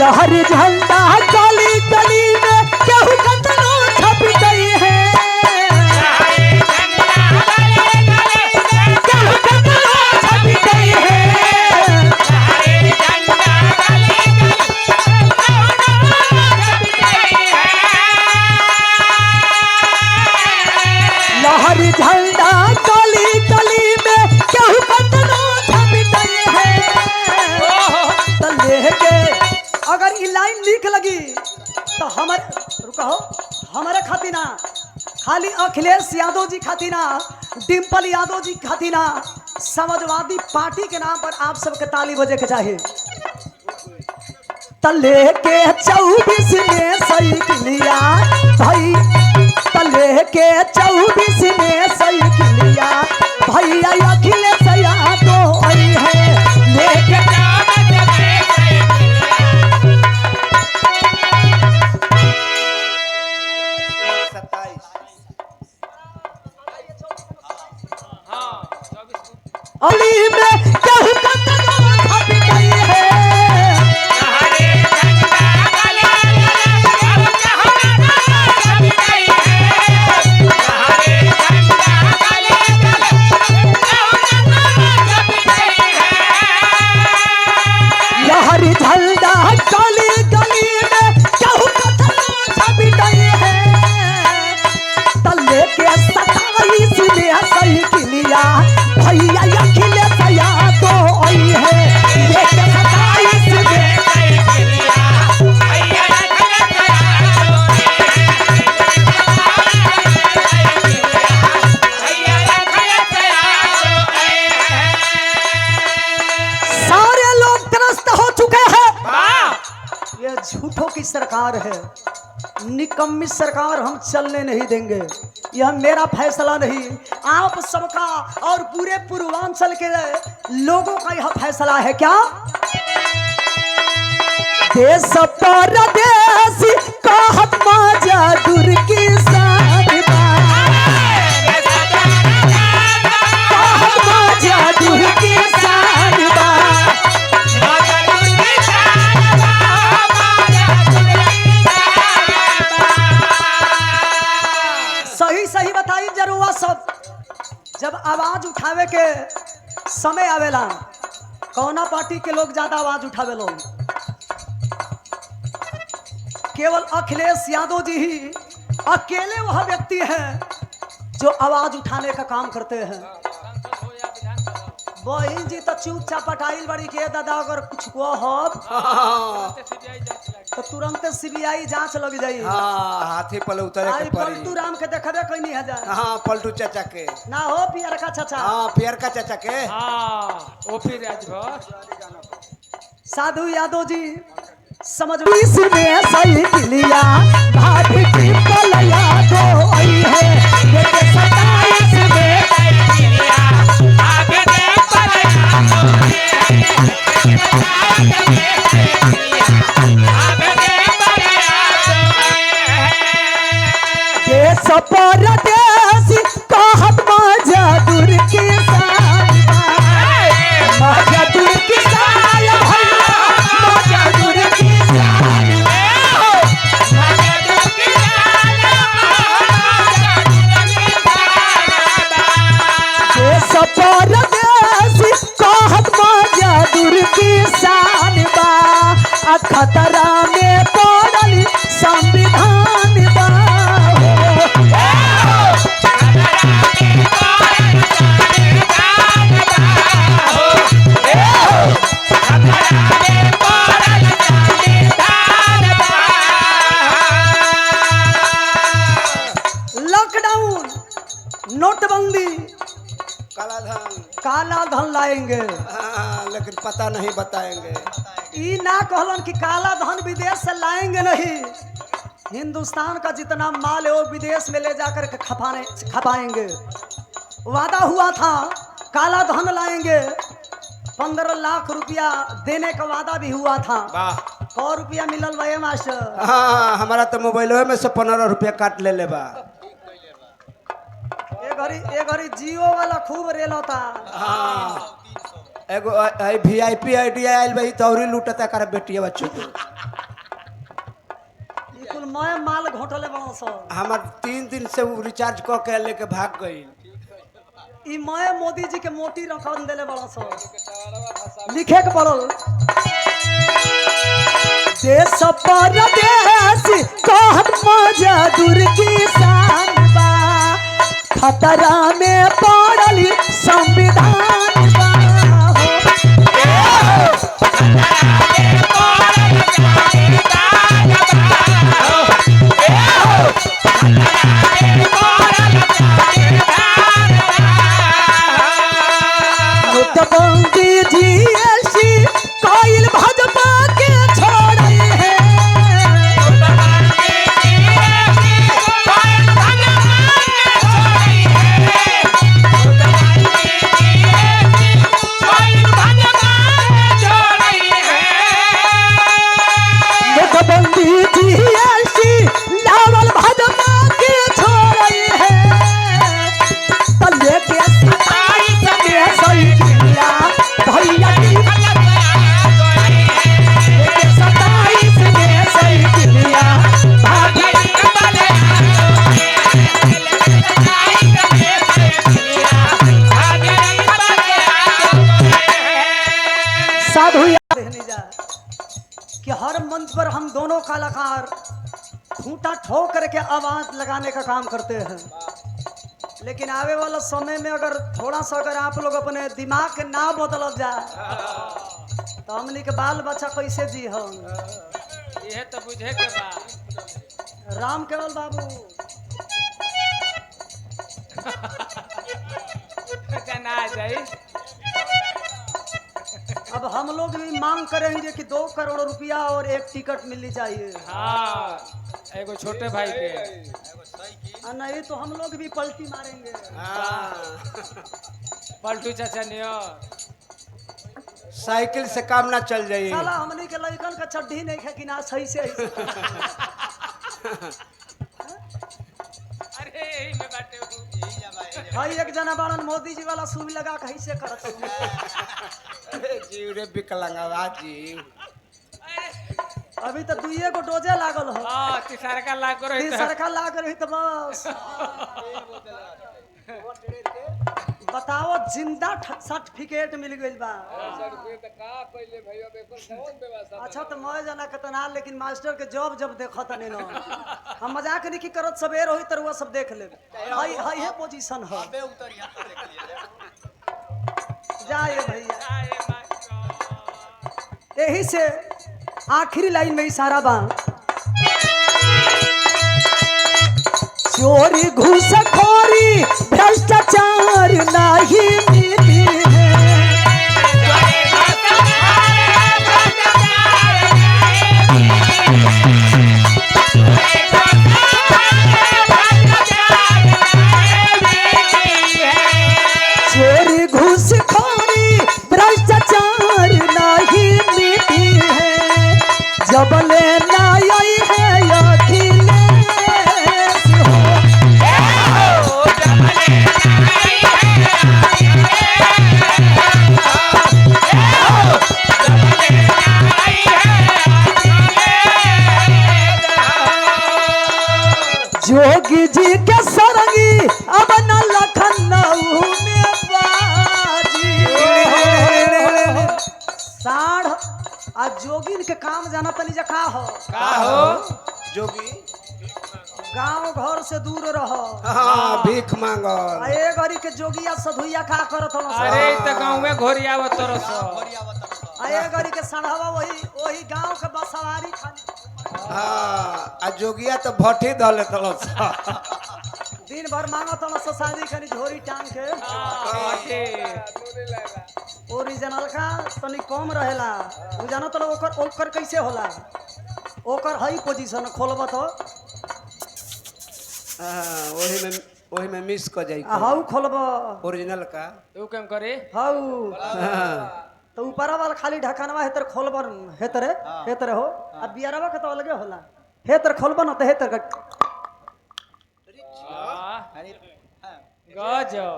लहर झंडा गली गली में केहू कतनो छप गई है केहू कतनो छप गई है लहर झंडा गली गली में केहू कतनो छप गई है तो लेके अगर ये लाइन लिख लगी तो हमारे रुको हमारे खातिर ना खाली अखिलेश यादव जी खातिर ना डिम्पल यादव जी खातिर ना समाजवादी पार्टी के नाम पर आप सबके ताली बजे के चाहिए तले के 24 में साइकिलिया भाई तले के 24 में साइकिलिया भैया अखिलेश यादव आई है लेके अली में केहू कतनो छप गई है लहर झंडा गली गली में केहू कतनो छप गई है तले के 27 में साइकिलिया भैया अखिलेश यादव आई है लेके 27 में सारे लोग त्रस्त हो चुके हैं ये झूठों की सरकार है निकम्मी सरकार हम चलने नहीं देंगे यह मेरा फैसला नहीं आप सबका और पूरे पूर्वांचल के लोगों का यह फैसला है क्या देश परदेश कहत माजा दूर की साहिबा कहत माजा दूर की साहिबा सही सही बताई जरूर सब जब आवाज उठावे के समय आवेला कौना पार्टी के लोग ज्यादा आवाज उठावे लोग केवल अखिलेश यादव जी ही अकेले वह व्यक्ति है जो आवाज उठाने का काम करते हैं बहन जी तो चुपचाप पटाइल बड़ी के दादा अगर कुछ को हो तो तुरंत सीबीआई जांच लग जाई हाथी पले उतरे के पड़ी पलटू राम के देखबे कोई नहीं हजार हां पलटू चाचा के ना हो पियर का चाचा हां पियर का चाचा के ओपी राजभर साधु यादव जी समझ इसमें साइकिलिया भाभी की पलया दो आई है लेके 27 में साइकिलिया भाभी की पलया दो देश परदेश कहत माजा दूर की साहिबा माजा दूर की साहिबा माजा दूर की साहिबा माजा दूर की देश परदेश कहत माजा दूर की साहिबा खतरा में पड़ल संविधान बा लॉकडाउन नोटबंदी काला धन लाएंगे लेकिन पता नहीं बताएंगे ई ना कहलन कि काला धन विदेश से लाएंगे नहीं हिंदुस्तान का जितना माल है वो विदेश में ले जाकर के खपाएंगे वादा हुआ था काला धन लाएंगे 15 लाख रुपया देने का वादा भी हुआ था 100 रुपया मिलल भाई मास्टर हाँ हमारा तो मोबाइल में से 15 रुपया काट ले बा ए घड़ी जियो वाला खूब रेल होता एगो VIP आईडी आयल भाई तौरी लूटता कर बेटिया बच्चों को कुल मैं माल घोटले बड़ा सो हमार 3 दिन से वो रिचार्ज क के लेके भाग गई। ई मैं मोदी जी के मोटी रकम देले बड़ा सो लिखे के पड़ल देश परदेश कहत मजदूर किसान बा खतरा में पड़ल संविधान बा नोटबंदी जीएसटी कोयल भाजपा के छोड़े है नोटबंदी जीएसटी लावल भाजपा के छोड़े है तले के 27 में सही किया भैया की लेके 27 में सही किया साधु याद रहने जा कि हर मंच पर हम दोनों कलाकार खूंटा ठोक करके आवाज लगाने का काम करते हैं लेकिन आवे वाला समय में अगर थोड़ा सा अगर आप लोग अपने दिमाग के ना बदल जाए तो हमनी के बाल बच्चा कैसे जी हम ये तो बुझे के बा राम केवल बाबू जना जाई अब हम लोग भी मांग करेंगे कि 2 करोड़ रुपया और 1 टिकट मिलनी चाहिए हाँ एगो छोटे भाई के नहीं तो हम लोग भी पलटी मारेंगे पलटू चाचा नियो साइकिल से काम ना चल जाई। साला हमनी के लड़कन का चड्ढी नहीं है कि ना सही से अरे यही में बाटे हूँ। भाई एक जना बाड़न मोदी जी वाला सुई लगा के ऐसे करत हूँ। अरे जीव रे विकलांगवा जीव। अभी तो 2 गो डोजे लागल हो हाँ तीसरा का लागो रही तो सरकार लाग रही तो बस बताओ जिंदा सर्टिफिकेट मिल गई बा अच्छा तो मैं जना कतना लेकिन मास्टर के जॉब जब देखत नहीं ना हम मजाक नहीं की करत सबेर होई तरुआ सब देख ले हाई हाई है पोजीशन है जाए भैया यही से आखिरी लाइन में इशारा बा चोरी घूसखोरी भ्रष्टाचार नहीं मिली है चोरी घूसखोरी भ्रष्टाचार नहीं मिली है जबले नाई है अखिलेश हो जोगी जी के सरंगी अब न लखनऊ में बाजी साढ़ आ जोगिन के काम जाना तनी जका हो का हो जोगी गांव घर से दूर रहो हाँ भीख मांगो। आ ए घड़ी के जोगिया सधुइया का करत हो अरे इ त गाँव में घोरिया तरस आ ए घड़ी के सढ़ावा वही गांव के बसवारी खाली हाँ आ जोगिया तो भट्टी धले तलस। दिन भर मांगत हम शादी करी झोरी टांग के ओरिजिनल का तनी कम रहेला उ जानो तो ओकर कैसे होला ओकर हई पोजीशन खोलबत हो वही में मिस कर जाई हाउ खोलब ओरिजिनल का तू केम करे हाउ हाँ। तो ऊपरा वाला खाली ढकनवा हेतर खोलबर हेतरे हो अब बियारवा के तो अलगे होला हेतर खोलबन त हेतर का गजब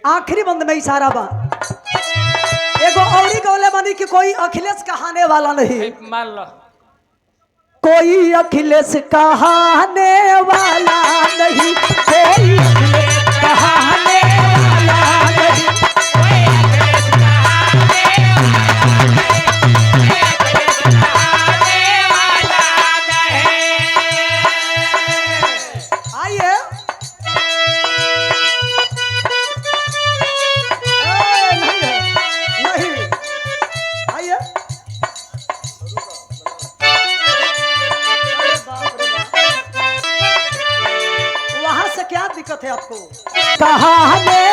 आखिरी बंद में इशारा बा एगो औरी गौले बनी कि कोई अखिलेश कहाने वाला नहीं मान लो कोई अखिलेश कहाने वाला नहीं, कोई अखिलेश कहाने वाला नहीं। आइए नहीं है, नहीं आइए। अरे बाप रे बाप। वहां से क्या दिक्कत है आपको? कहाने